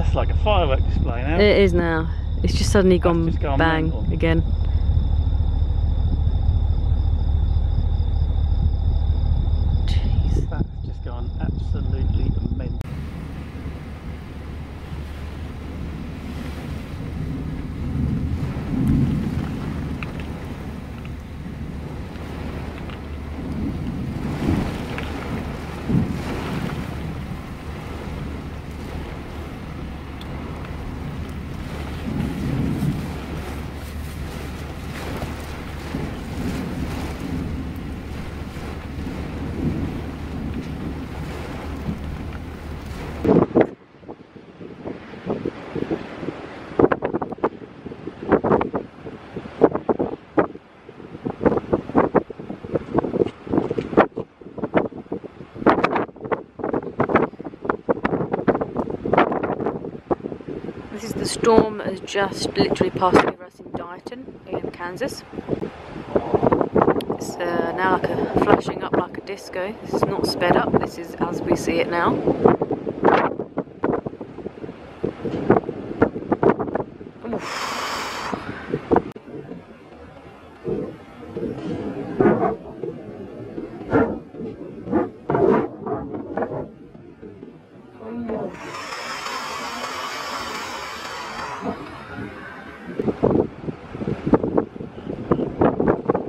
That's like a firework display now. It is now. It's just suddenly gone bang mental. again. Jeez. That's just gone absolutely mental. This is the storm that has just literally passed over us in Dighton in Kansas. It's now like a flashing up like a disco. This is not sped up, this is as we see it now. Oof.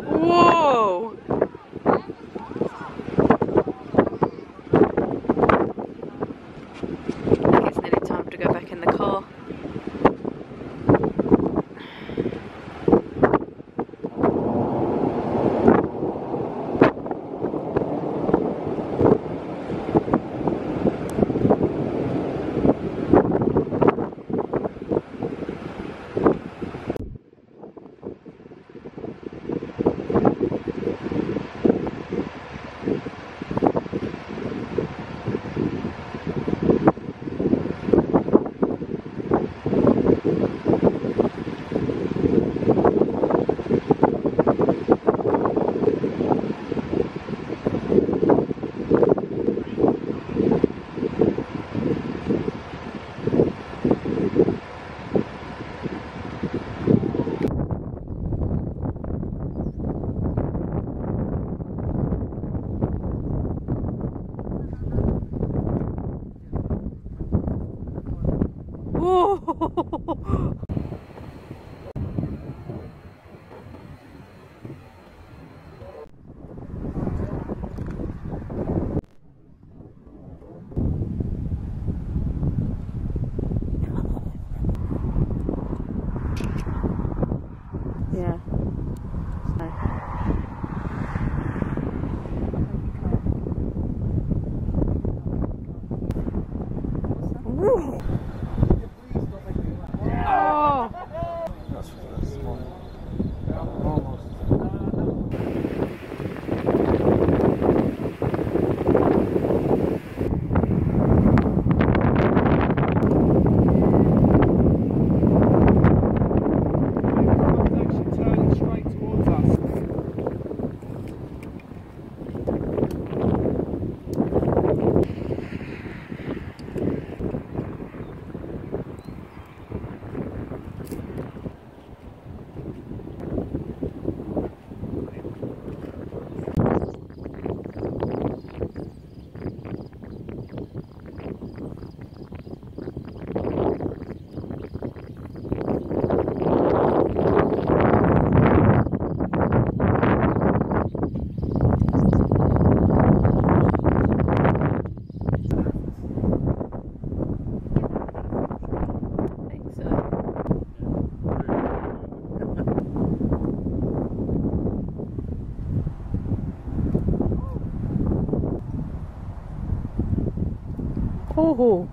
Whoa! I think it's nearly time to go back in the car. Yeah. Woo. Oh. Oh.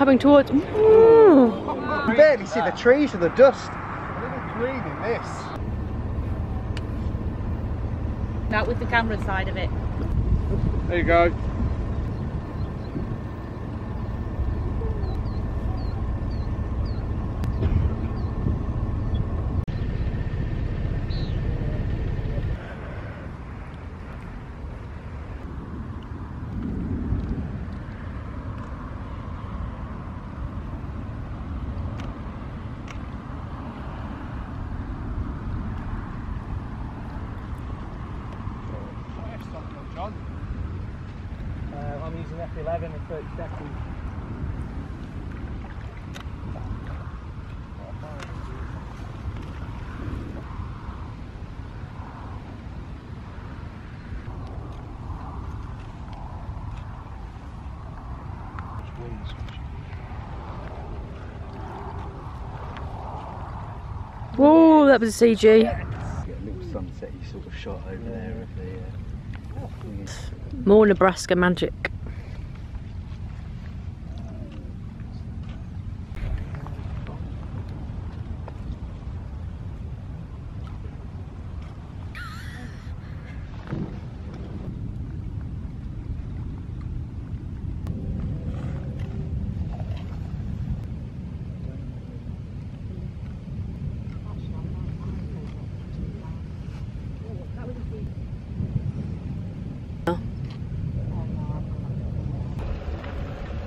coming towards. Ooh. You barely see the trees for the dust. A little green in this. Out with the camera side of it. There you go. I'm using F11 and 30 seconds. Whoa, that was a CG. Get a little sunset-y sort of shot over there of the. More Nebraska magic.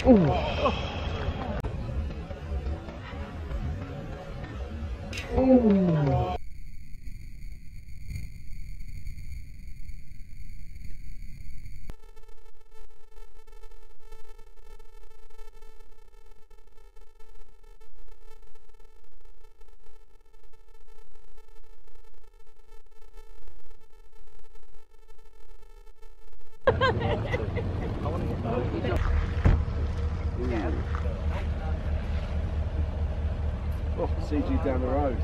Ooh. Ooh. Oh, CG down the road.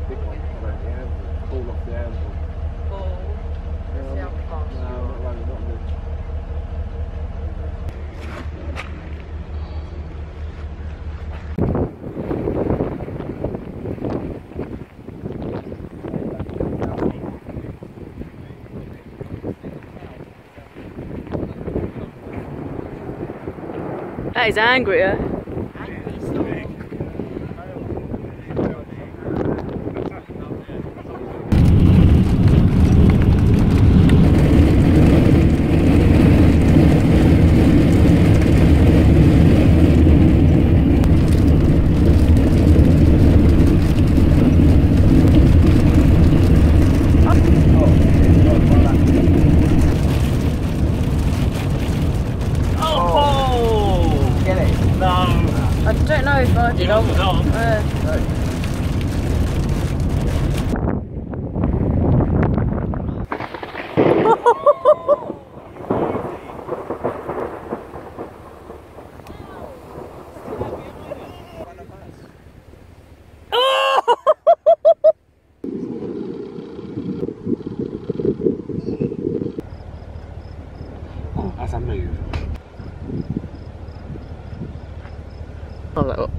Big one, around the anvil. Fall off the anvil. Not much. That is angrier. I don't know if I did. That's a move. Oh, oh.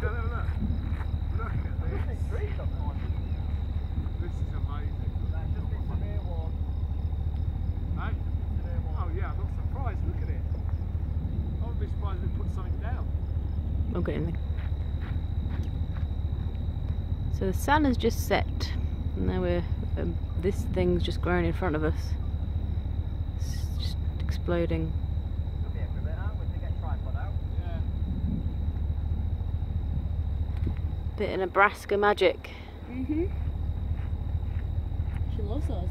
Yeah, look. Look at This is amazing. Hey? Oh yeah, I'm not surprised. Look at it. I wouldn't be surprised if we put something down. Okay. So the sun has just set, and now we're this thing's just grown in front of us. It's just exploding. Bit of Nebraska magic. Mhm. She loves us.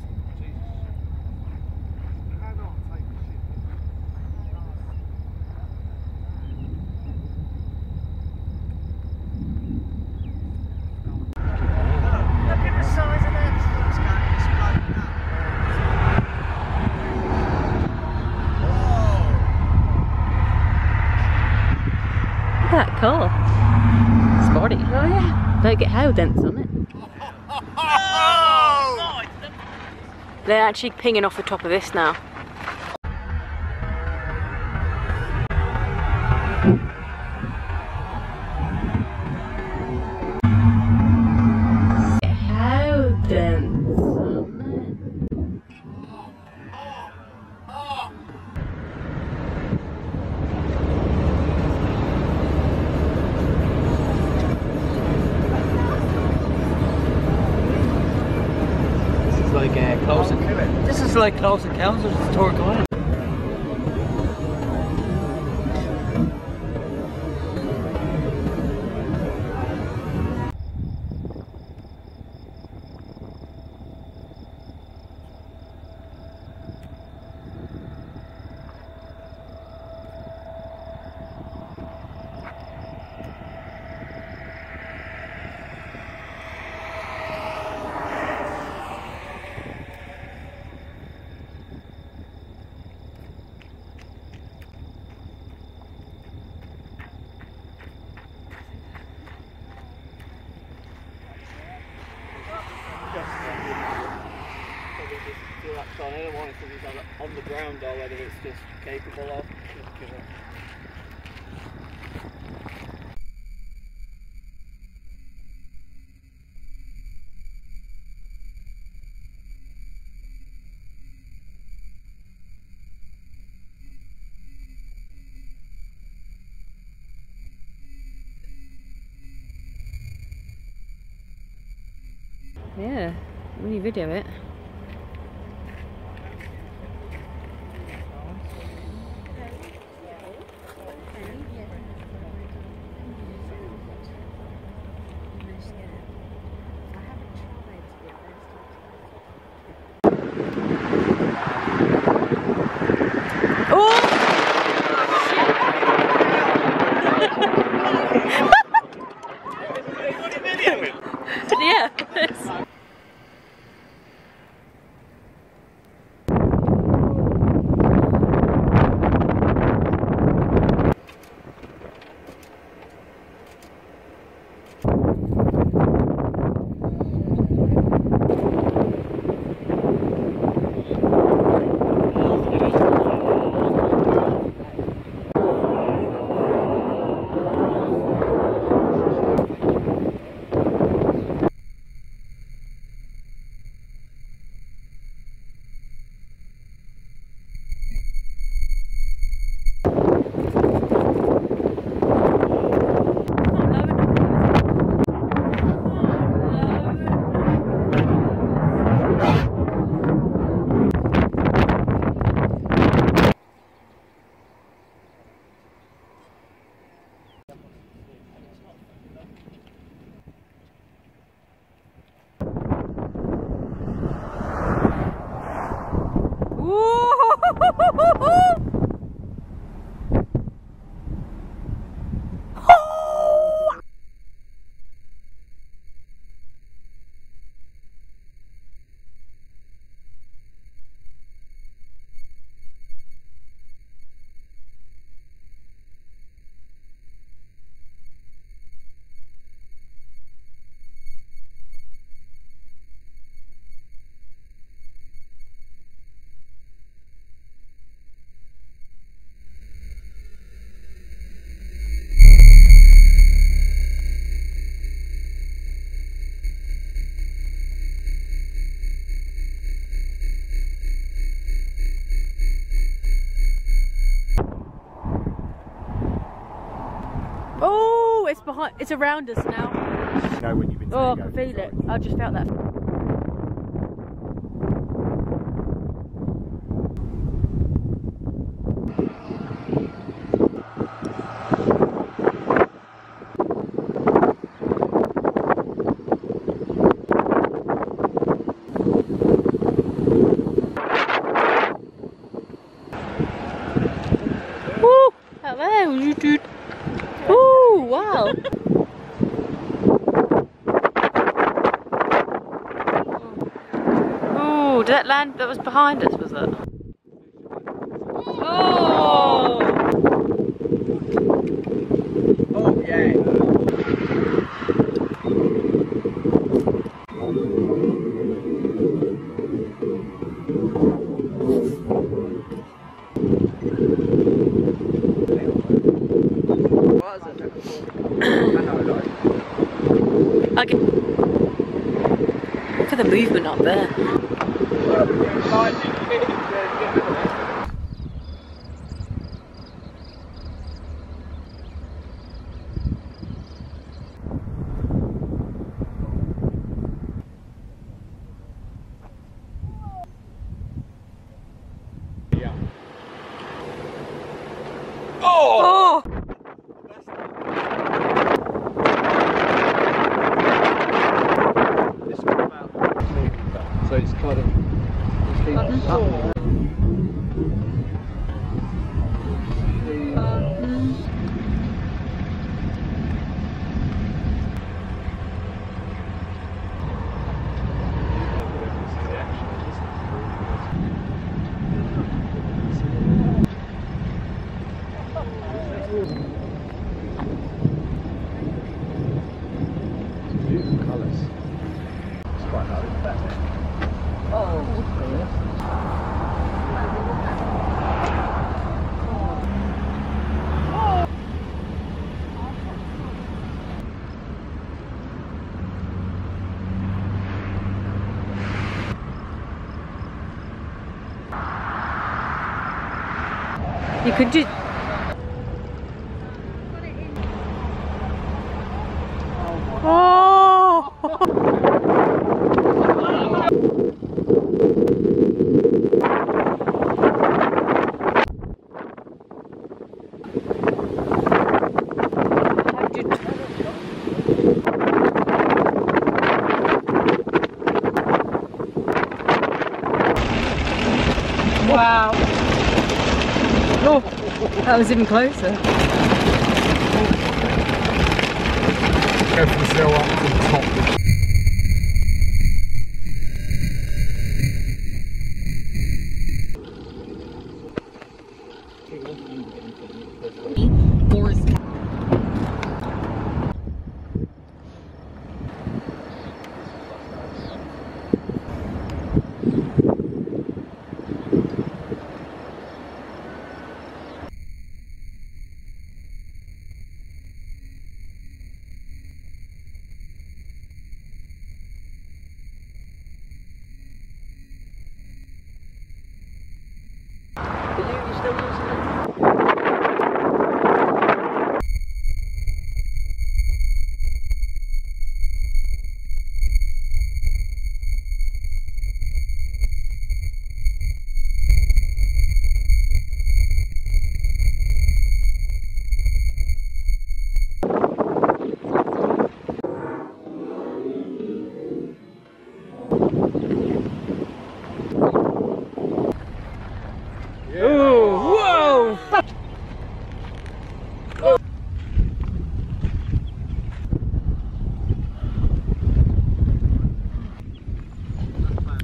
Look at that colour. Spotty. Oh yeah. Don't get hail dents on it. They're actually pinging off the top of this now. Hail dents on it. This is like close encounters of the Torque Island. I don't want it to be on the ground or whether it's just capable of. Yeah, when you video it. Yeah. it's behind. It's around us now. You know when you've been Oh, I can feel it. I just felt that. Woo! Out there, you dude. Ooh, wow. Oh, did that land? That was behind us, was it? Oh! Oh yeah. I can look at the movement up there. Oh! So it's kind of up. Beautiful colours. It's quite low, isn't it? You could just. Oh! Wow. Oh, that was even closer. Go from 0 up to the top.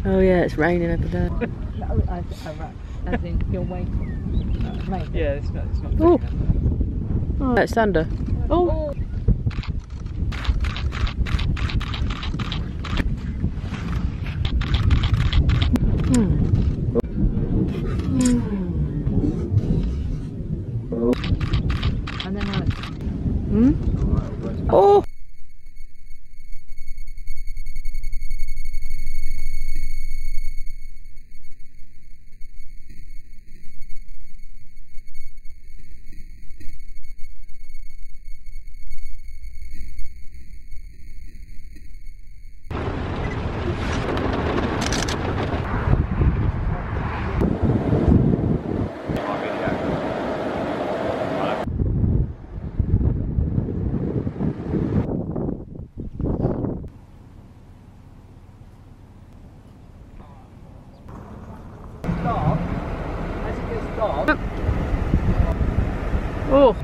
Oh yeah, it's raining over there. As in, you're waiting. Right. Yeah, it's not Oh, oh, it's thunder. Oh. And then I. Oh. Oh.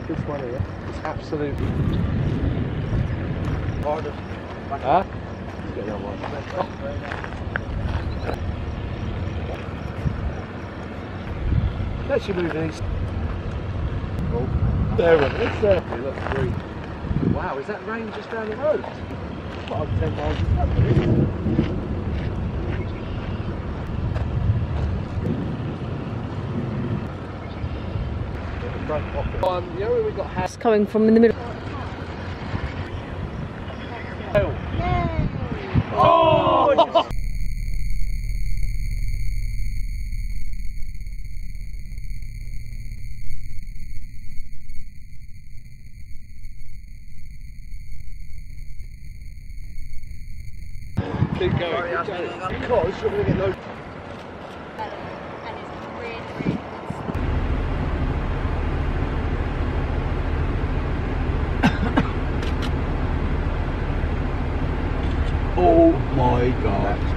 This one here is absolutely hardest. Huh? Let's get the other one. Let's you move these. Oh, there it is. Look, green. Wow, is that rain just down the road? It's about 10 miles an hour. You know where we got It's coming from in the middle. Oh! Keep going, keep going. Because you're going to get no... Oh my god.